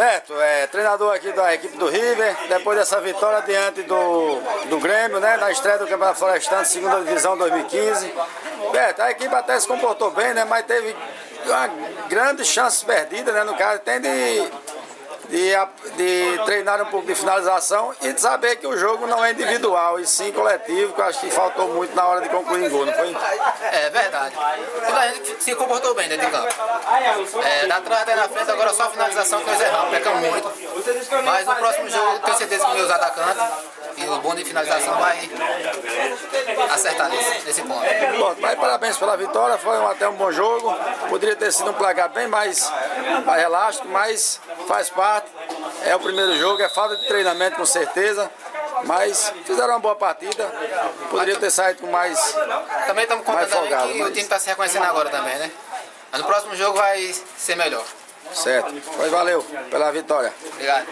Beto, treinador aqui da equipe do River, depois dessa vitória diante do Grêmio, né, na estreia do Campeonato Florestano, segunda divisão 2015. Beto, a equipe até se comportou bem, né, mas teve uma grande chance perdida, né, no caso, tem de treinar um pouco de finalização e de saber que o jogo não é individual, e sim coletivo, que eu acho que faltou muito na hora de concluir em gol, não foi? É verdade. Toda a gente se comportou bem dentro de campo. Da trás até na frente, agora só a finalização que nós erramos, pecamos muito. Mas no próximo jogo, tenho certeza que meus atacantes e o bom de finalização vai acertar nesse ponto. Bom, mas parabéns pela vitória, foi até um bom jogo. Poderia ter sido um placar bem mais elástico, mas faz parte. É o primeiro jogo, é falta de treinamento com certeza, mas fizeram uma boa partida. Poderia ter saído com mais. Também estamos contando folgado, que o time está se reconhecendo agora também, né? Mas no próximo jogo vai ser melhor. Certo. Pois valeu pela vitória. Obrigado.